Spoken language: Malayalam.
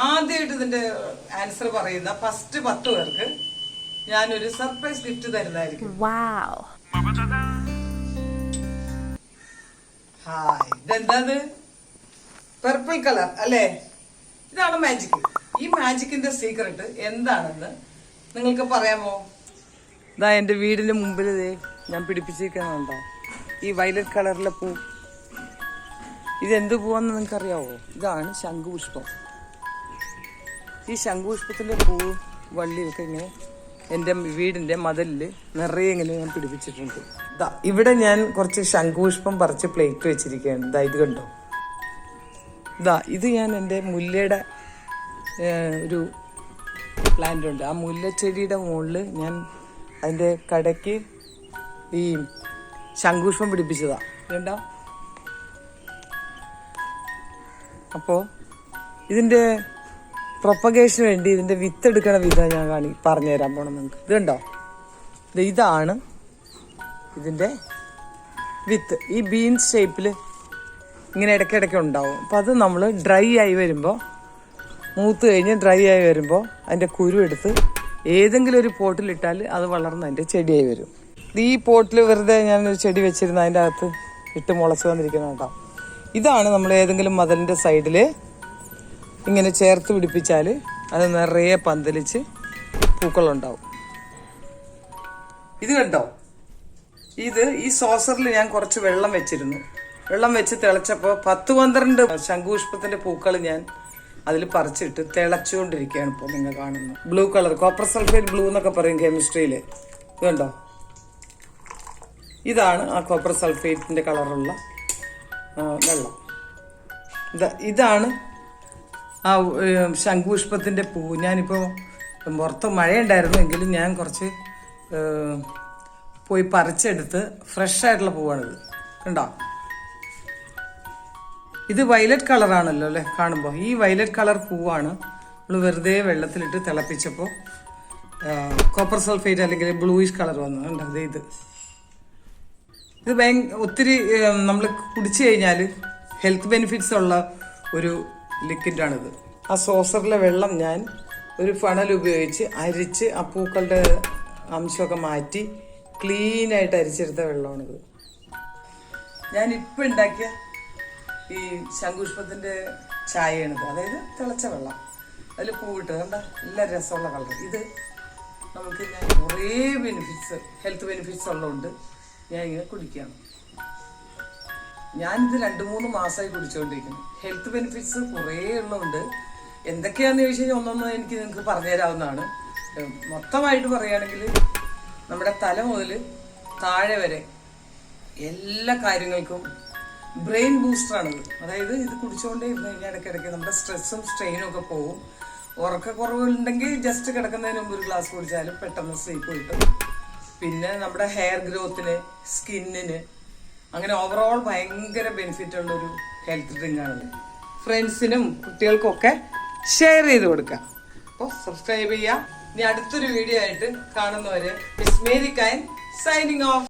ആദ്യമായിട്ട് ഇതിന്റെ ആൻസർ പറയുന്ന ഫസ്റ്റ് 10 പേർക്ക് ഞാനൊരു സർപ്രൈസ് ഗിഫ്റ്റ് തരുന്നതായിരിക്കും. ഹായ്, ഇതെന്താത്? പർപ്പിൾ കളർ അല്ലേ? ഇതാണ് മാജിക്. ഈ മാജിക്കിന്റെ സീക്രട്ട് എന്താണെന്ന് നിങ്ങൾക്ക് പറയാമോ? ഇതാ എന്റെ വീടിന്റെ മുമ്പിൽ ഞാൻ പിടിപ്പിച്ചിരിക്കുന്നുണ്ടോ ഈ വയലറ്റ് കളറിലെ പൂ? ഇതെന്ത് പൂവെന്ന് നിങ്ങൾക്ക് അറിയാവോ? ഇതാണ് ശംഖുപുഷ്പം. ഈ ശംഖുപുഷ്പത്തിന്റെ പൂ വള്ളിയൊക്കെ ഇങ്ങനെ എൻ്റെ വീടിന്റെ മതിലില് നിറയെ ഇങ്ങനെ ഞാൻ പിടിപ്പിച്ചിട്ടുണ്ട്. ഇതാ ഇവിടെ ഞാൻ കുറച്ച് ശംഖുപുഷ്പം പറിച്ച് പ്ലേറ്റ് വെച്ചിരിക്കുകയാണ്. ഇതാ ഇത് കണ്ടോ? ഇതാ ഇത് ഞാൻ എൻ്റെ മുല്ലയുടെ ഒരു പ്ലാന്റ് ഉണ്ട്. ആ മുല്ലച്ചെടിയുടെ മുകളിൽ ഞാൻ അതിൻ്റെ കടയ്ക്ക് ഈ ശംഖുപുഷ്പം പിടിപ്പിച്ചതാ. ഇതുണ്ടോ? അപ്പോൾ ഇതിൻ്റെ പ്രൊപ്പഗേഷന് വേണ്ടി ഇതിൻ്റെ വിത്തെടുക്കണ വിധം ഞാൻ പറഞ്ഞുതരാൻ പോണം നിങ്ങൾക്ക്. ഇത് കണ്ടോ? ഇതാണ് ഇതിൻ്റെ വിത്ത്. ഈ ബീൻസ് ഷേപ്പിൽ ഇങ്ങനെ ഇടയ്ക്കിടയ്ക്ക് ഉണ്ടാവും. അപ്പം അത് നമ്മൾ ഡ്രൈ ആയി വരുമ്പോൾ, മൂത്ത് കഴിഞ്ഞ് ഡ്രൈ ആയി വരുമ്പോൾ അതിൻ്റെ കുരു എടുത്ത് ഏതെങ്കിലും ഒരു പോട്ടിലിട്ടാൽ അത് വളർന്ന് അതിൻ്റെ ചെടിയായി വരും. ഈ പോട്ടിൽ വെറുതെ ഞാനൊരു ചെടി വെച്ചിരുന്ന അതിൻ്റെ അകത്ത് ഇട്ട് മുളച്ച് വന്നിരിക്കുന്ന കേട്ടോ. ഇതാണ് നമ്മൾ ഏതെങ്കിലും മതിലിൻ്റെ സൈഡിൽ ഇങ്ങനെ ചേർത്ത് പിടിപ്പിച്ചാൽ അത് നിറയെ പന്തലിച്ച് പൂക്കളുണ്ടാവും. ഇത് കണ്ടോ? ഇത് ഈ സോസറിൽ ഞാൻ കുറച്ച് വെള്ളം വെച്ചിരുന്നു. വെള്ളം വെച്ച് തിളച്ചപ്പോൾ 10-12 ശംഖുപുഷ്പത്തിന്റെ പൂക്കൾ ഞാൻ അതിൽ പറിച്ചിട്ട് തിളച്ചുകൊണ്ടിരിക്കുകയാണ്. ഇപ്പോൾ നിങ്ങൾ കാണുന്നത് blue colour, copper sulphate blue എന്നൊക്കെ പറയും കെമിസ്ട്രിയിൽ. ഇത് കണ്ടോ? ഇതാണ് ആ കോപ്പർ സൾഫേറ്റിന്റെ കളറുള്ള വെള്ളം. ഇതാണ് ആ ശംഖുപുഷ്പത്തിന്റെ പൂ. ഞാനിപ്പോൾ പുറത്ത് മഴയുണ്ടായിരുന്നു എങ്കിലും ഞാൻ കുറച്ച് പോയി പറിച്ചെടുത്ത് ഫ്രഷ് ആയിട്ടുള്ള പൂവാണിത്. കണ്ടോ? ഇത് വയലറ്റ് കളറാണല്ലോ അല്ലേ കാണുമ്പോൾ? ഈ വയലറ്റ് കളർ പൂവാണ് നമ്മൾ വെറുതെ വെള്ളത്തിലിട്ട് തിളപ്പിച്ചപ്പോൾ കോപ്പർ സൾഫേറ്റ് അല്ലെങ്കിൽ ബ്ലൂയിഷ് കളർ വന്നു. കണ്ടോ? ഇത് ഒത്തിരി നമ്മൾ കുടിച്ചു കഴിഞ്ഞാൽ ഹെൽത്ത് ബെനിഫിറ്റ്സ് ഉള്ള ഒരു ലിക്വിഡാണിത്. ആ സോസറിലെ വെള്ളം ഞാൻ ഒരു ഫണൽ ഉപയോഗിച്ച് അരിച്ച് ആ പൂക്കളുടെ അംശമൊക്കെ മാറ്റി ക്ലീനായിട്ട് അരിച്ചെടുത്ത വെള്ളമാണിത്. ഞാനിപ്പോൾ ഉണ്ടാക്കിയ ഈ ശംഖുപുഷ്പത്തിൻ്റെ ചായയാണിത്. അതായത് തിളച്ച വെള്ളം, അതിൽ പൂവിട്ട് കണ്ട നല്ല രസമുള്ള കളർ. ഇത് നമുക്ക് ഞാൻ കുറേ ബെനിഫിറ്റ്സ്, ഹെൽത്ത് ബെനിഫിറ്റ്സ് ഉള്ളതുകൊണ്ട് ഞാൻ ഇങ്ങനെ കുടിക്കുകയാണ്. ഞാനിത് 2-3 മാസമായി കുടിച്ചുകൊണ്ടിരിക്കുന്നു. ഹെൽത്ത് ബെനിഫിറ്റ്സ് കുറേ ഉള്ളതുകൊണ്ട് എന്തൊക്കെയാണെന്ന് ചോദിച്ചു കഴിഞ്ഞാൽ ഒന്നൊന്നും എനിക്ക് നിങ്ങൾക്ക് പറഞ്ഞു തരാവുന്നതാണ്. മൊത്തമായിട്ട് പറയുകയാണെങ്കിൽ നമ്മുടെ തല മുതൽ താഴെ വരെ എല്ലാ കാര്യങ്ങൾക്കും ബ്രെയിൻ ബൂസ്റ്ററാണിത്. അതായത് ഇത് കുടിച്ചുകൊണ്ടേ ഇരുന്ന് കഴിഞ്ഞാൽ ഇടയ്ക്കിടയ്ക്ക് നമ്മുടെ സ്ട്രെസ്സും സ്ട്രെയിനും ഒക്കെ പോകും. ഉറക്കക്കുറവുണ്ടെങ്കിൽ ജസ്റ്റ് കിടക്കുന്നതിന് മുമ്പ് ഒരു ഗ്ലാസ് കുടിച്ചാലും പെട്ടെന്ന് സ്ലീപ്പ് കിട്ടും. പിന്നെ നമ്മുടെ ഹെയർ ഗ്രോത്തിന്, സ്കിന്നിന്, അങ്ങനെ ഓവറോൾ ഭയങ്കര ബെനിഫിറ്റ് ഉള്ളൊരു ഹെൽത്ത് ഡ്രിങ്ക് ആണത്. ഫ്രണ്ട്സിനും കുട്ടികൾക്കൊക്കെ ഷെയർ ചെയ്ത് കൊടുക്കാം. അപ്പോൾ സബ്സ്ക്രൈബ് ചെയ്യുക. ഇനി അടുത്തൊരു വീഡിയോ ആയിട്ട് കാണുന്നവരെ miss Mary Kine signing off.